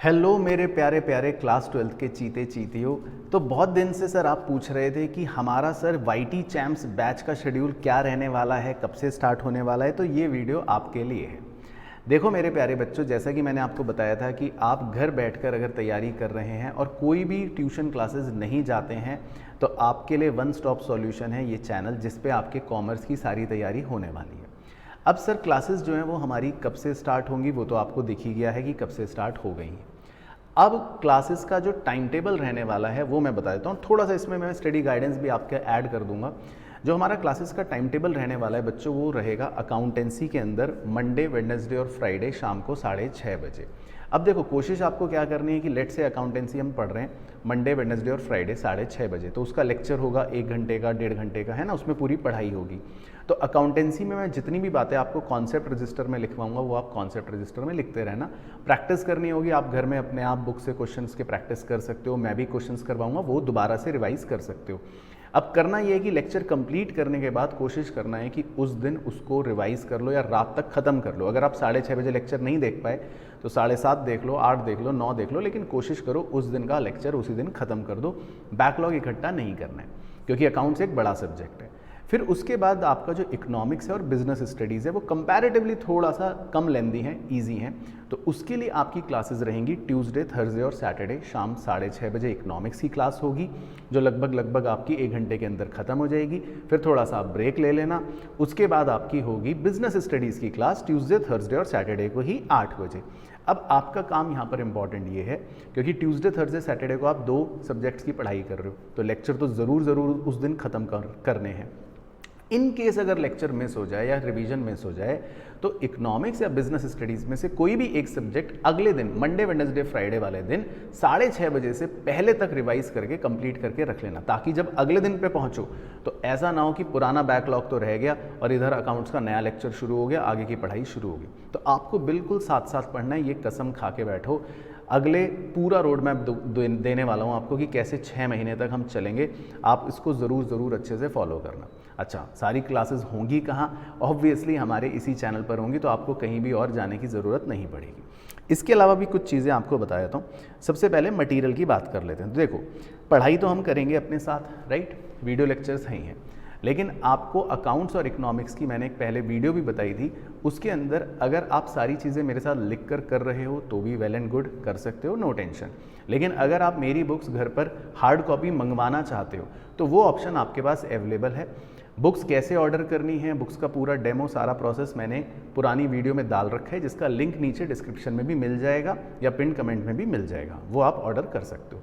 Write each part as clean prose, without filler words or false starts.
Hello मेरे प्यारे प्यारे क्लास 12th के चीते चीतियों। तो बहुत दिन से सर आप पूछ रहे थे कि हमारा सर वाईटी चैम्प्स बैच का शेड्यूल क्या रहने वाला है, कब से स्टार्ट होने वाला है। तो ये वीडियो आपके लिए है। देखो मेरे प्यारे बच्चों, जैसा कि मैंने आपको बताया था कि आप घर बैठकर अगर तैयारी कर रहे हैं और कोई भी ट्यूशन क्लासेस नहीं जाते हैं तो आपके लिए वन स्टॉप सॉल्यूशन है ये चैनल, जिस पे आपके कॉमर्स की सारी तैयारी होने वाली है। अब सर क्लासेस जो हैं वो हमारी कब से स्टार्ट होंगी वो तो आपको दिख ही गया है कि कब से स्टार्ट हो गई हैं। अब क्लासेस का जो टाइम टेबल रहने वाला है वो मैं बता देता हूँ। थोड़ा सा इसमें मैं स्टडी गाइडेंस भी आपके ऐड कर दूंगा। जो हमारा क्लासेस का टाइम टेबल रहने वाला है बच्चों, वो रहेगा अकाउंटेंसी के अंदर मंडे, वेडनेसडे और फ्राइडे शाम को 6:30 बजे। अब देखो कोशिश आपको क्या करनी है कि लेट से अकाउंटेंसी हम पढ़ रहे हैं मंडे, वेडनेसडे और फ्राइडे 6:30 बजे, तो उसका लेक्चर होगा 1 घंटे का, 1.5 घंटे का, है ना, उसमें पूरी पढ़ाई होगी। तो अकाउंटेंसी में मैं जितनी भी बातें आपको कॉन्सेप्ट रजिस्टर में लिखवाऊंगा वो आप कॉन्सेप्ट रजिस्टर में लिखते रहना। प्रैक्टिस करनी होगी, आप घर में अपने आप बुक से क्वेश्चंस के प्रैक्टिस कर सकते हो, मैं भी क्वेश्चंस करवाऊंगा, वो दोबारा से रिवाइज कर सकते हो। अब करना ये है कि लेक्चर कंप्लीट करने के बाद कोशिश करना है कि उस दिन उसको रिवाइज कर लो या रात तक ख़त्म कर लो। अगर आप 6:30 बजे लेक्चर नहीं देख पाए तो 7:30 देख लो, 8 देख लो, 9 देख लो, लेकिन कोशिश करो उस दिन का लेक्चर उसी दिन ख़त्म कर दो। बैकलॉग इकट्ठा नहीं करना है क्योंकि अकाउंट्स एक बड़ा सब्जेक्ट है। फिर उसके बाद आपका जो इकोनॉमिक्स है और बिजनेस स्टडीज़ है वो कंपैरेटिवली थोड़ा सा कम लेंदी हैं, ईजी हैं। तो उसके लिए आपकी क्लासेस रहेंगी ट्यूसडे, थर्सडे और सैटरडे शाम 6:30 बजे इकोनॉमिक्स की क्लास होगी, जो लगभग आपकी 1 घंटे के अंदर ख़त्म हो जाएगी। फिर थोड़ा सा आप ब्रेक ले लेना। उसके बाद आपकी होगी बिजनेस स्टडीज़ की क्लास ट्यूसडे, थर्सडे और सैटरडे को ही 8 बजे। अब आपका काम यहाँ पर इंपॉर्टेंट ये है क्योंकि ट्यूसडे, थर्सडे, सैटरडे को आप 2 सब्जेक्ट्स की पढ़ाई कर रहे हो तो लेक्चर तो ज़रूर उस दिन ख़त्म करने हैं। इन केस अगर लेक्चर मिस हो जाए या रिवीजन मिस हो जाए तो इकोनॉमिक्स या बिजनेस स्टडीज़ में से कोई भी एक सब्जेक्ट अगले दिन मंडे, वेडनेसडे, फ्राइडे वाले दिन 6:30 बजे से पहले तक रिवाइज करके कंप्लीट करके रख लेना, ताकि जब अगले दिन पे पहुंचो तो ऐसा ना हो कि पुराना बैकलॉग तो रह गया और इधर अकाउंट्स का नया लेक्चर शुरू हो गया, आगे की पढ़ाई शुरू होगी। तो आपको बिल्कुल साथ साथ पढ़ना है, ये कसम खा के बैठो। अगले पूरा रोड मैप देने वाला हूँ आपको कि कैसे 6 महीने तक हम चलेंगे, आप इसको ज़रूर अच्छे से फॉलो करना। अच्छा, सारी क्लासेस होंगी कहाँ? ऑब्वियसली हमारे इसी चैनल पर होंगी, तो आपको कहीं भी और जाने की ज़रूरत नहीं पड़ेगी। इसके अलावा भी कुछ चीज़ें आपको बता देता हूँ। सबसे पहले मटेरियल की बात कर लेते हैं। तो देखो, पढ़ाई तो हम करेंगे अपने साथ, राइट, वीडियो लेक्चर्स हैं ही हैं, लेकिन आपको अकाउंट्स और इकोनॉमिक्स की मैंने एक पहले वीडियो भी बताई थी, उसके अंदर अगर आप सारी चीज़ें मेरे साथ लिख कर रहे हो तो भी वेल एंड गुड, कर सकते हो, नो टेंशन। लेकिन अगर आप मेरी बुक्स घर पर हार्ड कॉपी मंगवाना चाहते हो तो वो ऑप्शन आपके पास अवेलेबल है। बुक्स कैसे ऑर्डर करनी है, बुक्स का पूरा डेमो, सारा प्रोसेस मैंने पुरानी वीडियो में डाल रखा है, जिसका लिंक नीचे डिस्क्रिप्शन में भी मिल जाएगा या पिन कमेंट में भी मिल जाएगा, वो आप ऑर्डर कर सकते हो।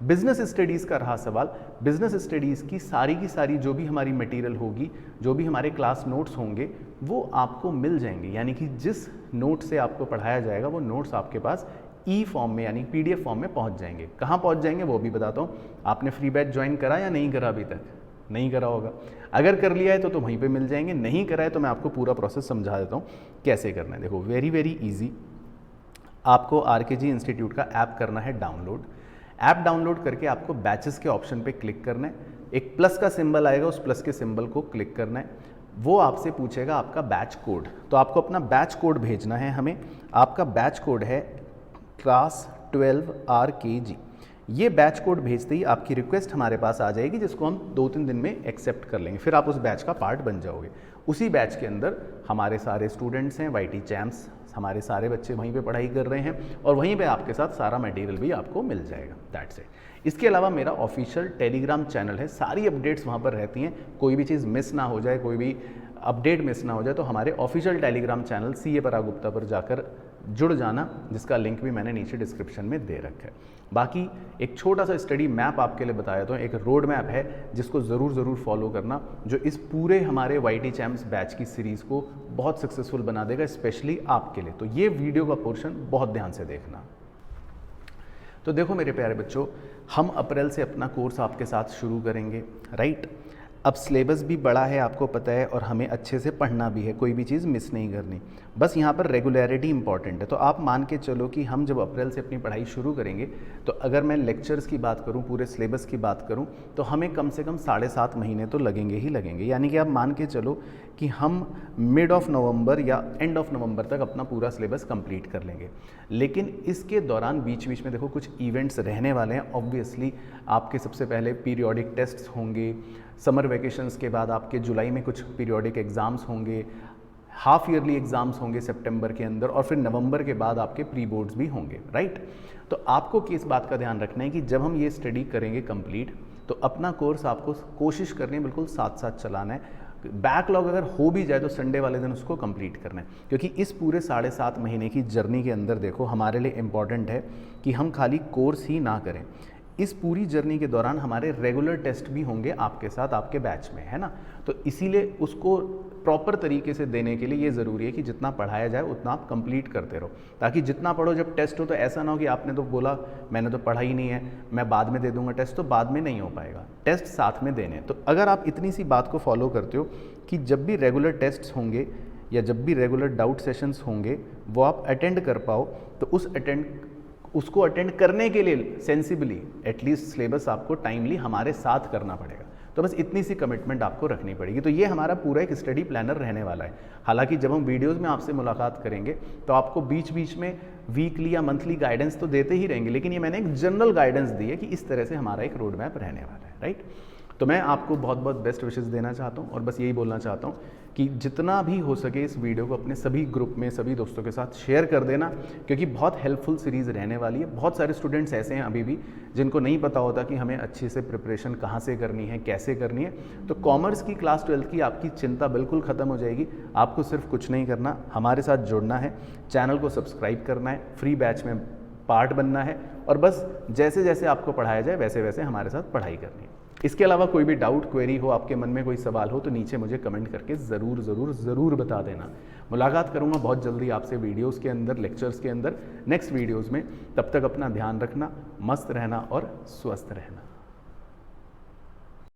बिजनेस स्टडीज़ का रहा सवाल, बिजनेस स्टडीज़ की सारी जो भी हमारी मटेरियल होगी, जो भी हमारे क्लास नोट्स होंगे वो आपको मिल जाएंगे। यानी कि जिस नोट से आपको पढ़ाया जाएगा वो नोट्स आपके पास ई फॉर्म में यानी PDF फॉर्म में पहुंच जाएंगे। कहाँ पहुंच जाएंगे वो भी बताता हूँ। आपने फ्री बैच ज्वाइन करा या नहीं करा? अभी तक नहीं करा होगा। अगर कर लिया है तो वहीं पे मिल जाएंगे, नहीं करा है तो मैं आपको पूरा प्रोसेस समझा देता हूँ कैसे करना है। देखो, वेरी ईजी। आपको RKG इंस्टीट्यूट का ऐप करना है डाउनलोड। ऐप डाउनलोड करके आपको बैचेस के ऑप्शन पे क्लिक करना है। एक प्लस का सिंबल आएगा, उस प्लस के सिंबल को क्लिक करना है। वो आपसे पूछेगा आपका बैच कोड, तो आपको अपना बैच कोड भेजना है हमें। आपका बैच कोड है क्लास 12 RKG। ये बैच कोड भेजते ही आपकी रिक्वेस्ट हमारे पास आ जाएगी, जिसको हम 2-3 दिन में एक्सेप्ट कर लेंगे। फिर आप उस बैच का पार्ट बन जाओगे। उसी बैच के अंदर हमारे सारे स्टूडेंट्स हैं, वाईटी चैम्प्स, हमारे सारे बच्चे वहीं पे पढ़ाई कर रहे हैं और वहीं पे आपके साथ सारा मटेरियल भी आपको मिल जाएगा। That's it. इसके अलावा मेरा ऑफिशियल टेलीग्राम चैनल है, सारी अपडेट्स वहाँ पर रहती हैं। कोई भी चीज़ मिस ना हो जाए, कोई भी अपडेट मिस ना हो जाए तो हमारे ऑफिशियल टेलीग्राम चैनल CA पराग गुप्ता पर जाकर जुड़ जाना, जिसका लिंक भी मैंने नीचे डिस्क्रिप्शन में दे रखा है। बाकी एक छोटा सा स्टडी मैप आपके लिए बताया तो एक रोड मैप है जिसको ज़रूर फॉलो करना, जो इस पूरे हमारे वाईटी चैम्प्स बैच की सीरीज़ को बहुत सक्सेसफुल बना देगा, स्पेशली आपके लिए। तो ये वीडियो का पोर्शन बहुत ध्यान से देखना। तो देखो मेरे प्यारे बच्चों, हम अप्रैल से अपना कोर्स आपके साथ शुरू करेंगे, राइट। अब सिलेबस भी बड़ा है, आपको पता है, और हमें अच्छे से पढ़ना भी है, कोई भी चीज़ मिस नहीं करनी। बस यहाँ पर रेगुलरिटी इंपॉर्टेंट है। तो आप मान के चलो कि हम जब अप्रैल से अपनी पढ़ाई शुरू करेंगे तो अगर मैं लेक्चर्स की बात करूँ, पूरे सिलेबस की बात करूँ, तो हमें कम से कम 7.5 महीने तो लगेंगे ही लगेंगे। यानी कि आप मान के चलो कि हम मिड ऑफ नवंबर या एंड ऑफ नवंबर तक अपना पूरा सिलेबस कंप्लीट कर लेंगे। लेकिन इसके दौरान बीच बीच में देखो कुछ इवेंट्स रहने वाले हैं। ऑब्वियसली आपके सबसे पहले पीरियोडिक टेस्ट्स होंगे, समर वेकेशंस के बाद आपके जुलाई में कुछ पीरियोडिक एग्ज़ाम्स होंगे, हाफ ईयरली एग्ज़ाम्स होंगे सितंबर के अंदर, और फिर नवंबर के बाद आपके प्री बोर्ड्स भी होंगे, राइट। तो आपको किस बात का ध्यान रखना है कि जब हम ये स्टडी करेंगे कंप्लीट, तो अपना कोर्स आपको कोशिश करनी है बिल्कुल साथ साथ चलाना है। बैकलॉग अगर हो भी जाए तो संडे वाले दिन उसको कंप्लीट करना है, क्योंकि इस पूरे 7.5 महीने की जर्नी के अंदर देखो हमारे लिए इम्पॉर्टेंट है कि हम खाली कोर्स ही ना करें। इस पूरी जर्नी के दौरान हमारे रेगुलर टेस्ट भी होंगे आपके साथ, आपके बैच में, है ना। तो इसीलिए उसको प्रॉपर तरीके से देने के लिए ये ज़रूरी है कि जितना पढ़ाया जाए उतना आप कंप्लीट करते रहो, ताकि जितना पढ़ो जब टेस्ट हो तो ऐसा ना हो कि आपने तो बोला मैंने तो पढ़ा ही नहीं है, मैं बाद में दे दूंगा टेस्ट, तो बाद में नहीं हो पाएगा। टेस्ट साथ में देने। तो अगर आप इतनी सी बात को फॉलो करते हो कि जब भी रेगुलर टेस्ट्स होंगे या जब भी रेगुलर डाउट सेशंस होंगे वो आप अटेंड कर पाओ, तो उसको अटेंड करने के लिए सेंसिबली एटलीस्ट सिलेबस आपको टाइमली हमारे साथ करना पड़ेगा। तो बस इतनी सी कमिटमेंट आपको रखनी पड़ेगी। तो ये हमारा पूरा एक स्टडी प्लानर रहने वाला है। हालांकि जब हम वीडियोस में आपसे मुलाकात करेंगे तो आपको बीच बीच में वीकली या मंथली गाइडेंस तो देते ही रहेंगे, लेकिन ये मैंने एक जनरल गाइडेंस दी है कि इस तरह से हमारा एक रोड मैप रहने वाला है, राइट। तो मैं आपको बहुत बहुत बेस्ट विशेस देना चाहता हूँ और बस यही बोलना चाहता हूँ कि जितना भी हो सके इस वीडियो को अपने सभी ग्रुप में सभी दोस्तों के साथ शेयर कर देना, क्योंकि बहुत हेल्पफुल सीरीज़ रहने वाली है। बहुत सारे स्टूडेंट्स ऐसे हैं अभी भी जिनको नहीं पता होता कि हमें अच्छे से प्रिपरेशन कहाँ से करनी है, कैसे करनी है। तो कॉमर्स की क्लास 12 की आपकी चिंता बिल्कुल ख़त्म हो जाएगी। आपको सिर्फ कुछ नहीं करना, हमारे साथ जुड़ना है, चैनल को सब्सक्राइब करना है, फ्री बैच में पार्ट बनना है, और बस जैसे जैसे आपको पढ़ाया जाए वैसे वैसे हमारे साथ पढ़ाई करनी है। इसके अलावा कोई भी डाउट क्वेरी हो, आपके मन में कोई सवाल हो, तो नीचे मुझे कमेंट करके ज़रूर ज़रूर ज़रूर बता देना। मुलाकात करूँगा बहुत जल्दी आपसे वीडियोस के अंदर, लेक्चर्स के अंदर, नेक्स्ट वीडियोस में। तब तक अपना ध्यान रखना, मस्त रहना और स्वस्थ रहना।